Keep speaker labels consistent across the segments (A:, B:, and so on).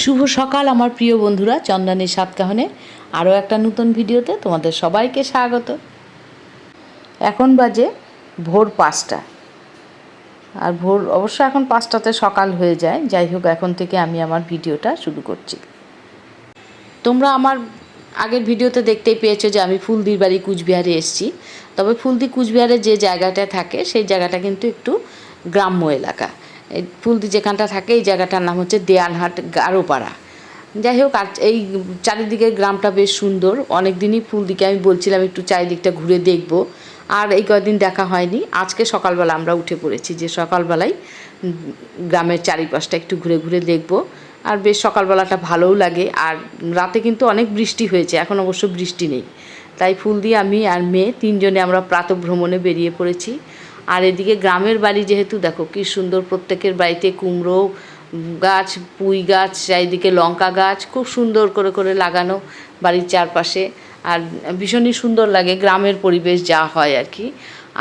A: শুভ সকাল আমার প্রিয় বন্ধুরা, চন্দনের সাতকাহনে আরও একটা নতুন ভিডিওতে তোমাদের সবাইকে স্বাগত। এখন বাজে ভোর 5টা, আর ভোর অবশ্য এখন 5টাতে সকাল হয়ে যায়। যাই হোক, এখন থেকে আমি আমার ভিডিওটা শুরু করছি। তোমরা আমার আগের ভিডিওতে দেখতেই পেয়েছো যে আমি ফুলদির বাড়ি কুচবিহারে এসেছি। তবে ফুলদি কুচবিহারে যে জায়গাটা থাকে সেই জায়গাটা কিন্তু একটু গ্রাম্য এলাকা। এই ফুলদি যেখানটা থাকে এই জায়গাটার নাম হচ্ছে দেয়ালহাট গারোপাড়া। যাই হোক, আর এই চারিদিকের গ্রামটা বেশ সুন্দর। অনেক দিনই ফুলদিকে আমি বলছিলাম একটু চারিদিকটা ঘুরে দেখব, আর এই কদিন দেখা হয়নি। আজকে সকালবেলা আমরা উঠে পড়েছি যে সকালবেলায় গ্রামের চারিপাশটা একটু ঘুরে ঘুরে দেখব। আর বেশ সকালবেলাটা ভালোও লাগে। আর রাতে কিন্তু অনেক বৃষ্টি হয়েছে, এখন অবশ্য বৃষ্টি নেই। তাই ফুলদি, আমি আর মেয়ে তিনজনে আমরা প্রাতঃভ্রমণে বেরিয়ে পড়েছি। আর এদিকে গ্রামের বাড়ি যেহেতু, দেখো কী সুন্দর, প্রত্যেকের বাড়িতে কুমড়ো গাছ, পুঁই গাছ, চারিদিকে লঙ্কা গাছ খুব সুন্দর করে করে লাগানো বাড়ির চারপাশে। আর ভীষণই সুন্দর লাগে গ্রামের পরিবেশ যা হয় আর কি।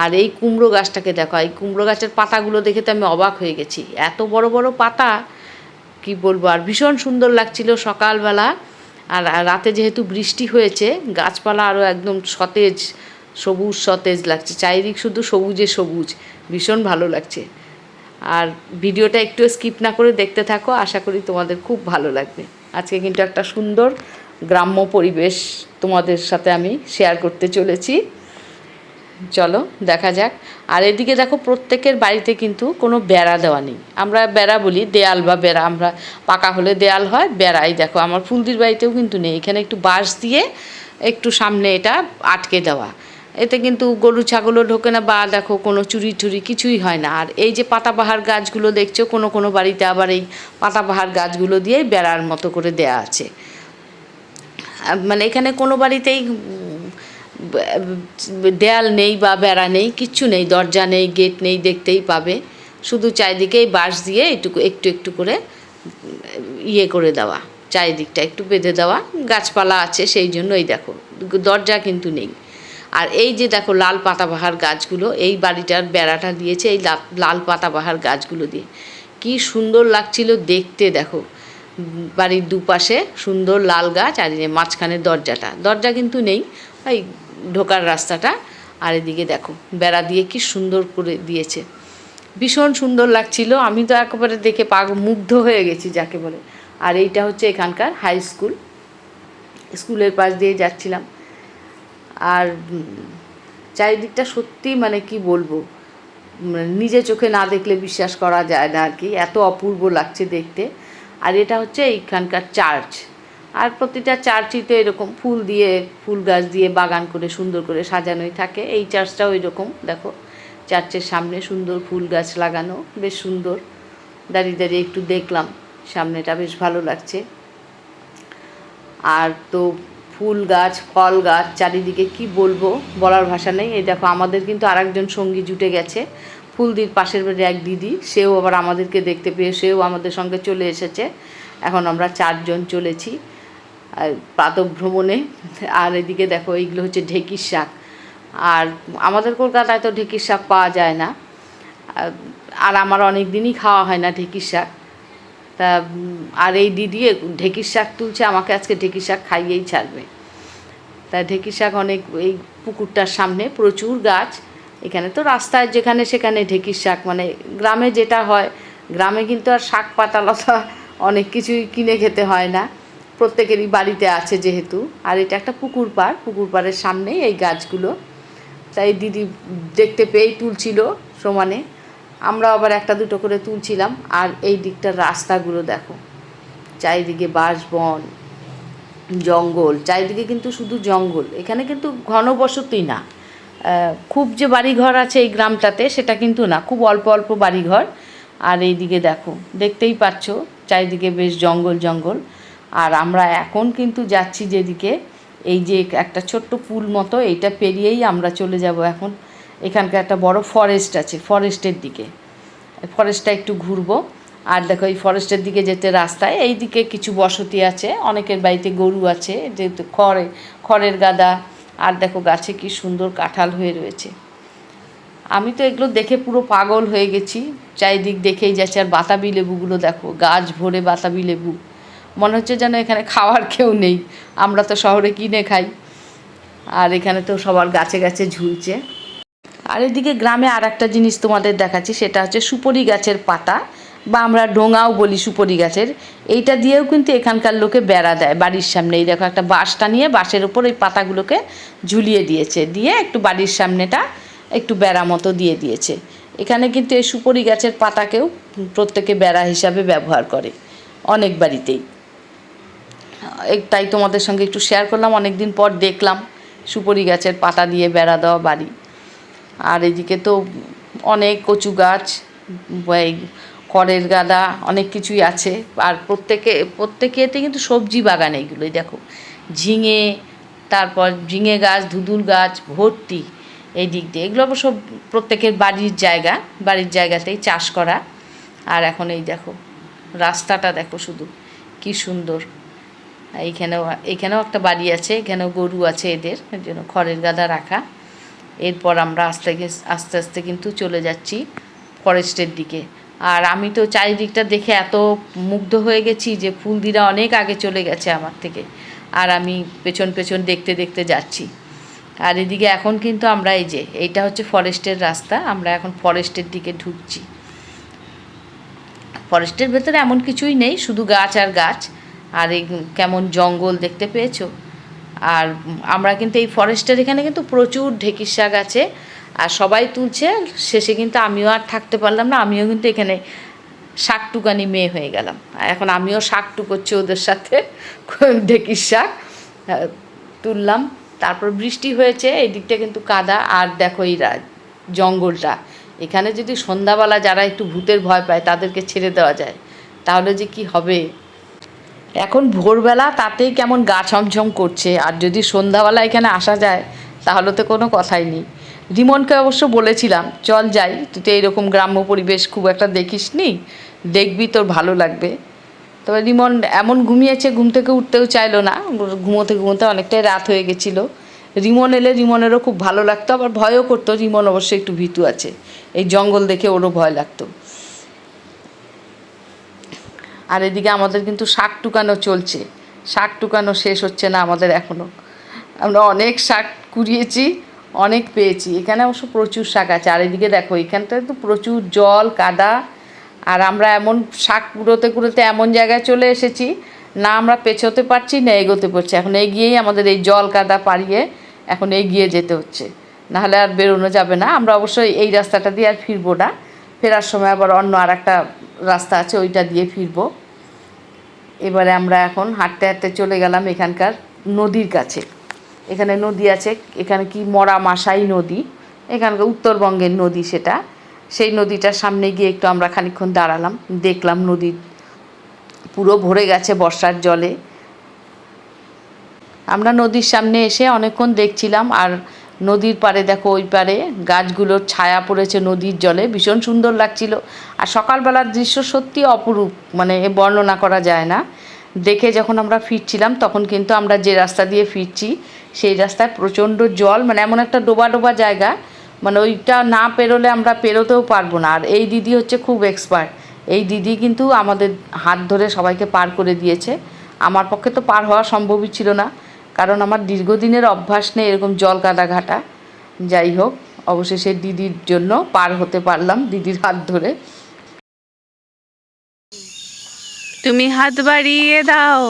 A: আর এই কুমড়ো গাছটাকে দেখো, এই কুমড়ো গাছের পাতাগুলো দেখে তো আমি অবাক হয়ে গেছি, এত বড় বড় পাতা, কি বলবো। আর ভীষণ সুন্দর লাগছিল সকালবেলা। আর রাতে যেহেতু বৃষ্টি হয়েছে, গাছপালা আরও একদম সতেজ, সবুজ সতেজ লাগছে, চারিদিক শুধু সবুজে সবুজ, ভীষণ ভালো লাগছে। আর ভিডিওটা একটু স্কিপ না করে দেখতে থাকো, আশা করি তোমাদের খুব ভালো লাগবে। আজকে কিন্তু একটা সুন্দর গ্রাম্য পরিবেশ তোমাদের সাথে আমি শেয়ার করতে চলেছি। চলো দেখা যাক। আর এদিকে দেখো, প্রত্যেকের বাড়িতে কিন্তু কোনো বেড়া দেওয়া নেই। আমরা বেড়া বলি, দেয়াল বা বেড়া, আমরা পাকা হলে দেয়াল হয়, বেড়াই দেখো আমার ফুলদির বাড়িতেও কিন্তু নেই। এখানে একটু বাঁশ দিয়ে একটু সামনে এটা আটকে দেওয়া, এতে কিন্তু গরু ছাগলও ঢোকে না, বা দেখো কোনো চুরি টুরি কিছুই হয় না। আর এই যে পাতাবাহার গাছগুলো দেখছো, কোনো কোনো বাড়িতে আবার এই পাতাবাহার গাছগুলো দিয়েই বেড়ার মতো করে দেয়া আছে। মানে এখানে কোনো বাড়িতেই দেয়াল নেই বা বেড়া নেই, কিচ্ছু নেই, দরজা নেই, গেট নেই, দেখতেই পাবে। শুধু চারিদিকেই বাঁশ দিয়ে একটু একটু একটু করে ইয়ে করে দেওয়া, চারিদিকটা একটু বেঁধে দেওয়া। গাছপালা আছে সেই জন্য, এই দেখো দরজা কিন্তু নেই। আর এই যে দেখো লাল পাতাবাহার গাছগুলো, এই বাড়িটার বেড়াটা দিয়েছে এই লাল পাতাবাহার গাছগুলো দিয়ে, কি সুন্দর লাগছিল দেখতে। দেখো বাড়ির দুপাশে সুন্দর লাল গাছ, আর মাঝখানে দরজা কিন্তু নেই, ওই ঢোকার রাস্তাটা। আর এদিকে দেখো বেড়া দিয়ে কি সুন্দর করে দিয়েছে, ভীষণ সুন্দর লাগছিল। আমি তো একেবারে দেখে মুগ্ধ হয়ে গেছি যাকে বলে। আর এইটা হচ্ছে এখানকার হাই স্কুল, স্কুলের পাশ দিয়ে যাচ্ছিলাম। আর চারিদিকটা সত্যি মানে কি বলবো, নিজে চোখে না দেখলে বিশ্বাস করা যায় না আর কি, এত অপূর্ব লাগছে দেখতে। আর এটা হচ্ছে এইখানকার চার্চ। আর প্রতিটা চার্চই তো এরকম ফুল দিয়ে, ফুল গাছ দিয়ে বাগান করে সুন্দর করে সাজানোই থাকে। এই চার্চটাও এরকম, দেখো চার্চের সামনে সুন্দর ফুল গাছ লাগানো, বেশ সুন্দর। দাঁড়িয়ে দাঁড়িয়ে একটু দেখলাম, সামনেটা বেশ ভালো লাগছে। আর তো ফুল গাছ, ফল গাছ চারিদিকে, কি বলবো, বলার ভাষা নেই। এই দেখো আমাদের কিন্তু আরেকজন সঙ্গী জুটে গেছে, ফুলদির পাশের বাড়ি এক দিদি, সেও আবার আমাদেরকে দেখতে পেয়ে সেও আমাদের সঙ্গে চলে এসেছে। এখন আমরা 4 জন চলেছি প্রাতঃভ্রমণে। আর এদিকে দেখো এইগুলো হচ্ছে ঢেঁকির শাক। আর আমাদের কলকাতায় তো ঢেঁকির শাক পাওয়া যায় না, আর আমার অনেক দিনই খাওয়া হয় না ঢেঁকির শাক। তা আর এই দিদি ঢেঁকির শাক তুলছে, আমাকে আজকে ঢেঁকির শাক খাইয়েই ছাড়বে। তা ঢেঁকির শাক অনেক, এই পুকুরটার সামনে প্রচুর গাছ। এখানে তো রাস্তায় যেখানে সেখানে ঢেঁকির শাক, মানে গ্রামে যেটা হয়, গ্রামে কিন্তু আর শাক পাতা লতা অনেক কিছুই কিনে খেতে হয় না, প্রত্যেকেরই বাড়িতে আছে যেহেতু। আর এটা একটা পুকুর পাড়, পুকুর পাড়ের সামনেই এই গাছগুলো। তাই দিদি দেখতে পেয়েই তুলছিল সমানে, আমরা আবার একটা দুটো করে তুলছিলাম। আর এই দিকটার রাস্তাগুলো দেখো, চারিদিকে বাঁশবন, জঙ্গল, চারিদিকে কিন্তু শুধু জঙ্গল। এখানে কিন্তু ঘনবসতি না, খুব যে বাড়িঘর আছে এই গ্রামটাতে সেটা কিন্তু না, খুব অল্প অল্প বাড়িঘর। আর এইদিকে দেখো, দেখতেই পাচ্ছ চারিদিকে বেশ জঙ্গল জঙ্গল। আর আমরা এখন কিন্তু যাচ্ছি যেদিকে, এই যে একটা ছোট্ট পুল মতো, এইটা পেরিয়েই আমরা চলে যাব এখন। এখানকার একটা বড় ফরেস্ট আছে, ফরেস্টের দিকে, ফরেস্টটা একটু ঘুরবো। আর দেখো এই ফরেস্টের দিকে যেতে রাস্তায় এই দিকে কিছু বসতি আছে, অনেকের বাড়িতে গরু আছে, যেহেতু খড়ের গাদা। আর দেখো গাছে কি সুন্দর কাঁঠাল হয়ে রয়েছে, আমি তো এগুলো দেখে পুরো পাগল হয়ে গেছি, চারিদিক দেখেই যাচ্ছে। আর বাতাবি লেবুগুলো দেখো, গাছ ভরে বাতাবি লেবু, মনে হচ্ছে যেন এখানে খাওয়ার কেউ নেই, আমরা তো শহরে কিনে খাই। আর এখানে তো সবার গাছে গাছে ঝুলছে। আর এদিকে গ্রামে আর একটা জিনিস তোমাদের দেখাচ্ছি, সেটা হচ্ছে সুপারি গাছের পাতা, বা আমরা ডোঙাও বলি সুপারি গাছের। এইটা দিয়েও কিন্তু এখানকার লোকে বেড়া দেয় বাড়ির সামনে। এই দেখো একটা বাঁশটা নিয়ে বাঁশের উপর এই পাতাগুলোকে ঝুলিয়ে দিয়েছে, দিয়ে একটু বাড়ির সামনেটা একটু বেড়া মতো দিয়ে দিয়েছে। এখানে কিন্তু এই সুপারি গাছের পাতাকেও প্রত্যেকে বেড়া হিসাবে ব্যবহার করে অনেক বাড়িতেই। তাই তোমাদের সঙ্গে একটু শেয়ার করলাম, অনেক দিন পর দেখলাম সুপারি গাছের পাতা দিয়ে বেড়া দেওয়া বাড়ি। আর এদিকে তো অনেক কচু গাছ, এই খড়ের গাদা, অনেক কিছুই আছে। আর প্রত্যেকেতে কিন্তু সবজি বাগান এইগুলোই দেখো, ঝিঙে, তারপর ঝিঙে গাছ, ধুদুল গাছ ভর্তি এই দিক দিয়ে। এগুলো অবশ্য প্রত্যেকের বাড়ির জায়গাতেই চাষ করা। আর এখন এই দেখো রাস্তাটা দেখো শুধু কি সুন্দর। এইখানেও একটা বাড়ি আছে, এখানেও গরু আছে এদের, এর জন্য খড়ের গাদা রাখা। এরপর আমরা আস্তে আস্তে কিন্তু চলে যাচ্ছি ফরেস্টের দিকে। আর আমি তো চারিদিকটা দেখে এত মুগ্ধ হয়ে গেছি যে ফুলদিরা অনেক আগে চলে গেছে আমার থেকে, আর আমি পেছন পেছন দেখতে দেখতে যাচ্ছি। আর এদিকে এখন কিন্তু আমরা এইটা হচ্ছে ফরেস্টের রাস্তা, আমরা এখন ফরেস্টের দিকে ঢুকছি। ফরেস্টের ভেতরে এমন কিছুই নেই, শুধু গাছ আর গাছ। আর এই কেমন জঙ্গল দেখতে পেয়েছো। আর আমরা কিন্তু এই ফরেস্টের এখানে কিন্তু প্রচুর ঢেঁকির শাক আছে, আর সবাই তুলছে। শেষে কিন্তু আমিও আর থাকতে পারলাম না, আমিও কিন্তু এখানে শাক টুকানি মেয়ে হয়ে গেলাম। এখন আমিও শাক টুকোচ্ছি ওদের সাথে, ঢেঁকির শাক তুললাম। তারপর বৃষ্টি হয়েছে, এই দিকটা কিন্তু কাদা। আর দেখো এই জঙ্গলটা, এখানে যদি সন্ধ্যাবেলা যারা একটু ভূতের ভয় পায় তাদেরকে ছেড়ে দেওয়া যায় তাহলে যে কি হবে। এখন ভোরবেলা তাতেই কেমন গা ছমছম করছে, আর যদি সন্ধ্যাবেলা এখানে আসা যায় তাহলে তো কোনো কথাই নেই। রিমনকে অবশ্য বলেছিলাম চল যাই, তুই তো এইরকম গ্রাম্য পরিবেশ খুব একটা দেখিস নি, দেখবি তোর ভালো লাগবে। তবে রিমন এমন ঘুমিয়েছে, ঘুম থেকে উঠতেও চাইলো না, ঘুমোতে ঘুমোতে অনেকটাই রাত হয়ে গেছিলো। রিমন এলে রিমনেরও খুব ভালো লাগতো, আবার ভয়ও করতো। রিমন অবশ্যই একটু ভীতু আছে, এই জঙ্গল দেখে ওরও ভয় লাগতো। আর এদিকে আমাদের কিন্তু শাক টুকানো চলছে, শাক টুকানো শেষ হচ্ছে না আমাদের এখনও। আমরা অনেক শাক কুড়িয়েছি, অনেক পেয়েছি। এখানে অবশ্য প্রচুর শাক আছে। আর এদিকে দেখো এখানটায় তো প্রচুর জল কাদা। আর আমরা এমন শাক কুড়োতে কুড়োতে এমন জায়গায় চলে এসেছি, না আমরা পেছোতে পারছি না এগোতে পারছি। এখন এগিয়েই আমাদের এই জল কাদা পাড়িয়ে এখন এগিয়ে যেতে হচ্ছে, নাহলে আর বেরোনো যাবে না। আমরা অবশ্যই এই রাস্তাটা দিয়ে আর ফিরবো না, ফেরার সময় আবার অন্য আর একটা রাস্তা আছে, ওইটা দিয়ে ফিরবো। এবারে আমরা এখন হাঁটতে হাঁটতে চলে গেলাম এখানকার নদীর কাছে। এখানে নদী আছে, এখানে কি মরা মাসাই নদী, এখানকার উত্তরবঙ্গের নদী সেটা। সেই নদীটার সামনে গিয়ে একটু আমরা খানিকক্ষণ দাঁড়ালাম, দেখলাম নদী পুরো ভরে গেছে বর্ষার জলে। আমরা নদীর সামনে এসে অনেকক্ষণ দেখছিলাম। আর নদীর পাড়ে দেখো ওই পাড়ে গাছগুলোর ছায়া পড়েছে নদীর জলে, ভীষণ সুন্দর লাগছিল। আর সকালবেলার দৃশ্য সত্যি অপরূপ, মানে বর্ণনা করা যায় না। দেখে যখন আমরা ফিরছিলাম তখন কিন্তু আমরা যে রাস্তা দিয়ে ফিরছি সেই রাস্তায় প্রচণ্ড জল, মানে এমন একটা ডোবা ডোবা জায়গা, মানে ওইটা না পেরোলে আমরা পেরোতেও পারবো না। আর এই দিদি হচ্ছে খুব এক্সপার্ট, এই দিদি কিন্তু আমাদের হাত ধরে সবাইকে পার করে দিয়েছে। আমার পক্ষে তো পার হওয়া সম্ভবই ছিল না, কারণ আমার দীর্ঘদিনের অভ্যাস নেই এরকম জল কাদা ঘাটা। যাই হোক, অবশেষে দিদির জন্য পার হতে পারলাম, দিদির হাত ধরে।
B: তুমি হাত বাড়িয়ে দাও,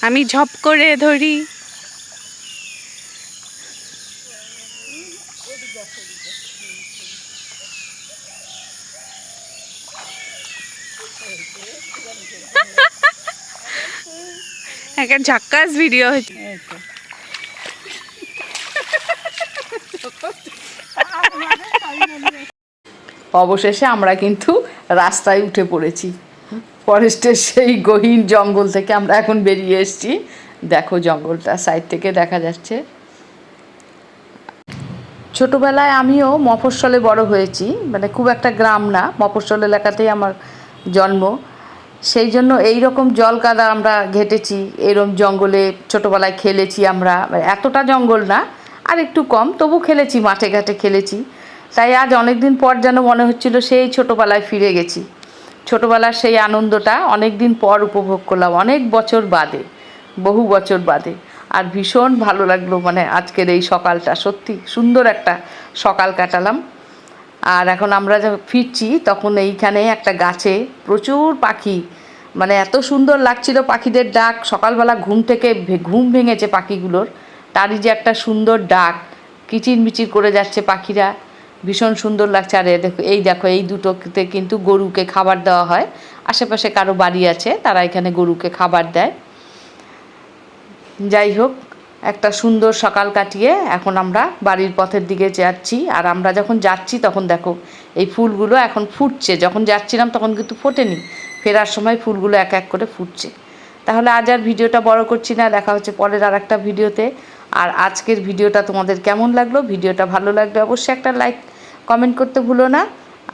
B: আমি ঝপ করে ধরি। একটা ঝাক্কাস ভিডিও হচ্ছে।
A: অবশেষে আমরা কিন্তু রাস্তায় উঠে পড়েছি, ফরেস্টের সেই গহীন জঙ্গল থেকে আমরা এখন বেরিয়ে এসেছি। দেখো জঙ্গলটা সাইড থেকে দেখা যাচ্ছে। ছোটোবেলায় আমিও মফস্বলে বড় হয়েছি, মানে খুব একটা গ্রাম না, মফস্বল এলাকাতেই আমার জন্ম। সেই জন্য এই রকম জল কাদা আমরা ঘেটেছি, এরকম জঙ্গলে ছোটোবেলায় খেলেছি আমরা। এতটা জঙ্গল না, আর একটু কম, তবু খেলেছি, মাঠে ঘাটে খেলেছি। তাই আজ অনেক দিন পর যেন মনে হচ্ছিল সেই ছোটোবেলায় ফিরে গেছি। ছোটোবেলার সেই আনন্দটা অনেক দিন পর উপভোগ করলাম, অনেক বছর বাদে, বহু বছর বাদে। আর ভীষণ ভালো লাগলো, মানে আজকের এই সকালটা সত্যি সুন্দর একটা সকাল কাটালাম। আর এখন আমরা যখন ফিরছি তখন এইখানে একটা গাছে প্রচুর পাখি, মানে এত সুন্দর লাগছিল পাখিদের ডাক। সকালবেলা ঘুম থেকে ঘুম ভেঙেছে পাখিগুলোর, তারই যে একটা সুন্দর ডাক, কিচিরমিচির করে যাচ্ছে পাখিরা, ভীষণ সুন্দর লাগছে। আর দেখো এই দুটোতে কিন্তু গরুকে খাবার দেওয়া হয়। আশেপাশে কারো বাড়ি আছে, তারা এখানে গরুকে খাবার দেয়। যাই হোক, একটা সুন্দর সকাল কাটিয়ে এখন আমরা বাড়ির পথের দিকে যাচ্ছি। আর আমরা যখন যাচ্ছি তখন দেখো এই ফুলগুলো এখন ফুটছে, যখন যাচ্ছিলাম তখন কিন্তু ফোটেনি, ফেরার সময় ফুলগুলো এক এক করে ফুটছে। তাহলে আজ আর ভিডিওটা বড় করছি না, দেখা হচ্ছে পরের আর একটা ভিডিওতে। আর আজকের ভিডিওটা তোমাদের কেমন লাগলো? ভিডিওটা ভালো লাগলে অবশ্যই একটা লাইক কমেন্ট করতে ভুলো না।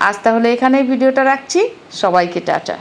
A: আজ তাহলে এখানেই ভিডিওটা রাখছি, সবাইকে টাটা।